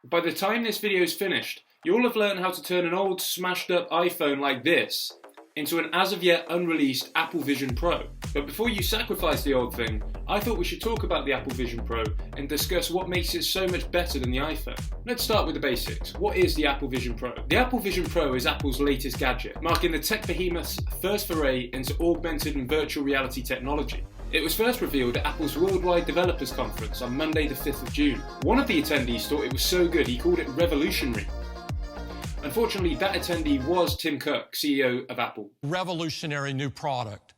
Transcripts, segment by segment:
By the time this video is finished, you'll have learned how to turn an old smashed up iPhone like this into an as of yet unreleased Apple Vision Pro. But before you sacrifice the old thing, I thought we should talk about the Apple Vision Pro and discuss what makes it so much better than the iPhone. Let's start with the basics. What is the Apple Vision Pro? The Apple Vision Pro is Apple's latest gadget, marking the tech behemoth's first foray into augmented and virtual reality technology. It was first revealed at Apple's Worldwide Developers Conference on Monday the 5th of June. One of the attendees thought it was so good he called it revolutionary. Unfortunately, that attendee was Tim Cook, CEO of Apple. Revolutionary new product.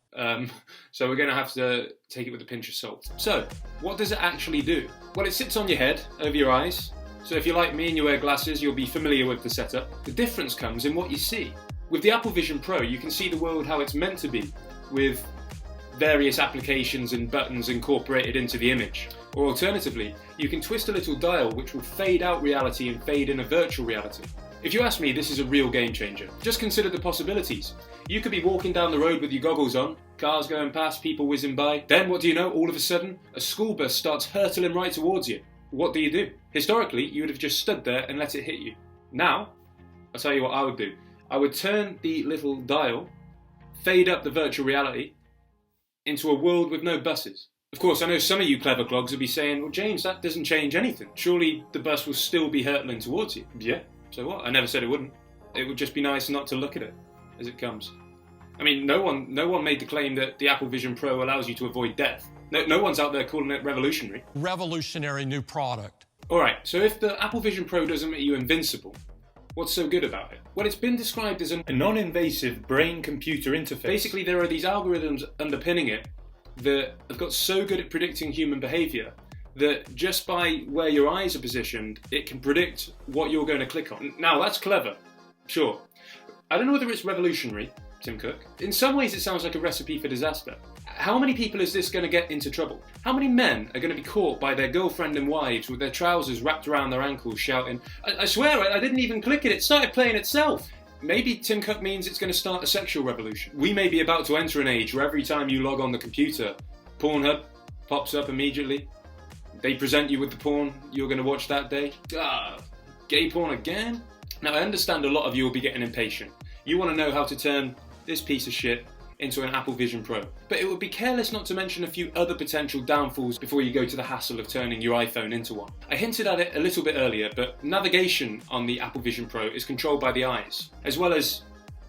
So we're going to have to take it with a pinch of salt. So, what does it actually do? Well, it sits on your head, over your eyes. So if you're like me and you wear glasses, you'll be familiar with the setup. The difference comes in what you see. With the Apple Vision Pro, you can see the world how it's meant to be, with various applications and buttons incorporated into the image. Or alternatively, you can twist a little dial which will fade out reality and fade in a virtual reality. If you ask me, this is a real game changer. Just consider the possibilities. You could be walking down the road with your goggles on, cars going past, people whizzing by. Then what do you know? All of a sudden, a school bus starts hurtling right towards you. What do you do? Historically, you would have just stood there and let it hit you. Now, I'll tell you what I would do. I would turn the little dial, fade up the virtual reality, into a world with no buses. Of course, I know some of you clever clogs will be saying, well, James, that doesn't change anything. Surely the bus will still be hurtling towards you. Yeah, so what? I never said it wouldn't. It would just be nice not to look at it as it comes. I mean, no one made the claim that the Apple Vision Pro allows you to avoid death. No one's out there calling it revolutionary. Revolutionary new product. Alright, so if the Apple Vision Pro doesn't make you invincible, what's so good about it? Well, it's been described as a non-invasive brain-computer interface. Basically, there are these algorithms underpinning it that have got so good at predicting human behaviour that just by where your eyes are positioned, it can predict what you're going to click on. Now, that's clever, sure. I don't know whether it's revolutionary, Tim Cook. In some ways, it sounds like a recipe for disaster. How many people is this going to get into trouble? How many men are going to be caught by their girlfriend and wives with their trousers wrapped around their ankles shouting, I swear, I didn't even click it started playing itself. Maybe Tim Cook means it's going to start a sexual revolution. We may be about to enter an age where every time you log on the computer, Pornhub pops up immediately. They present you with the porn you're going to watch that day. Gay porn again? Now, I understand a lot of you will be getting impatient. You want to know how to turn this piece of shit into an Apple Vision Pro. But it would be careless not to mention a few other potential downfalls before you go to the hassle of turning your iPhone into one. I hinted at it a little bit earlier, but navigation on the Apple Vision Pro is controlled by the eyes, as well as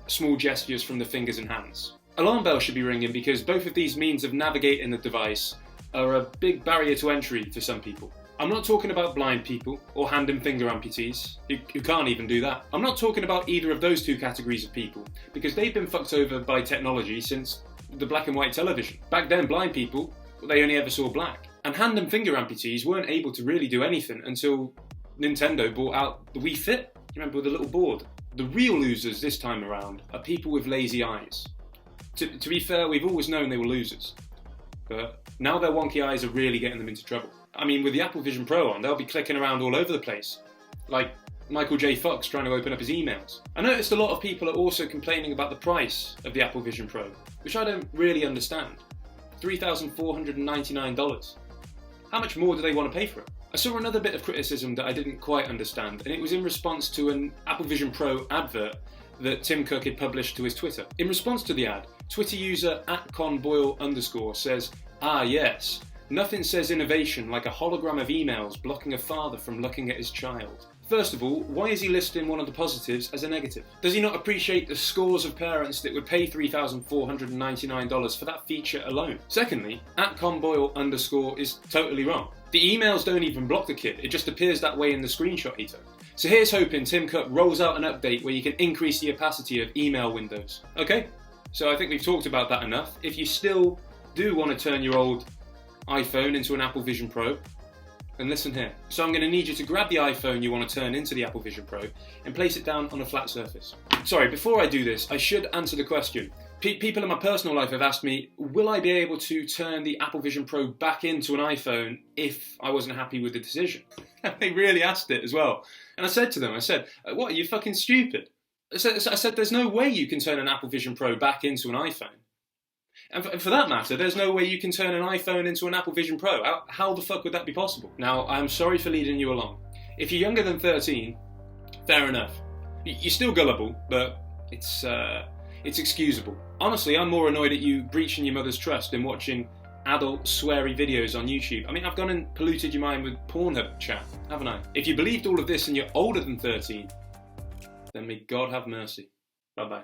small gestures from the fingers and hands. Alarm bells should be ringing because both of these means of navigating the device are a big barrier to entry for some people. I'm not talking about blind people or hand and finger amputees who can't even do that. I'm not talking about either of those two categories of people because they've been fucked over by technology since the black and white television. Back then, blind people, they only ever saw black. And hand and finger amputees weren't able to really do anything until Nintendo brought out the Wii Fit. You remember with the little board? The real losers this time around are people with lazy eyes. To be fair, we've always known they were losers. But now their wonky eyes are really getting them into trouble. I mean, with the Apple Vision Pro on, they'll be clicking around all over the place. Like Michael J. Fox trying to open up his emails. I noticed a lot of people are also complaining about the price of the Apple Vision Pro, which I don't really understand. $3,499. How much more do they want to pay for it? I saw another bit of criticism that I didn't quite understand, and it was in response to an Apple Vision Pro advert that Tim Cook had published to his Twitter. In response to the ad, Twitter user @conboyle_ says, yes, nothing says innovation like a hologram of emails blocking a father from looking at his child. First of all, why is he listing one of the positives as a negative? Does he not appreciate the scores of parents that would pay $3,499 for that feature alone? Secondly, @conboyle_ is totally wrong. The emails don't even block the kid, it just appears that way in the screenshot he took. So here's hoping Tim Cook rolls out an update where you can increase the opacity of email windows. Okay, so I think we've talked about that enough. If you still do want to turn your old iPhone into an Apple Vision Pro, then listen here. So I'm going to need you to grab the iPhone you want to turn into the Apple Vision Pro and place it down on a flat surface. Sorry, before I do this, I should answer the question. People in my personal life have asked me, will I be able to turn the Apple Vision Pro back into an iPhone if I wasn't happy with the decision? They really asked it as well. And I said to them, what, are you fucking stupid? I said, there's no way you can turn an Apple Vision Pro back into an iPhone. And for that matter, there's no way you can turn an iPhone into an Apple Vision Pro. How the fuck would that be possible? Now, I'm sorry for leading you along. If you're younger than 13, fair enough. You're still gullible, but it's excusable. Honestly, I'm more annoyed at you breaching your mother's trust and watching adult sweary videos on YouTube. I mean, I've gone and polluted your mind with Pornhub chat, haven't I? If you believed all of this and you're older than 13, then may God have mercy. Bye-bye.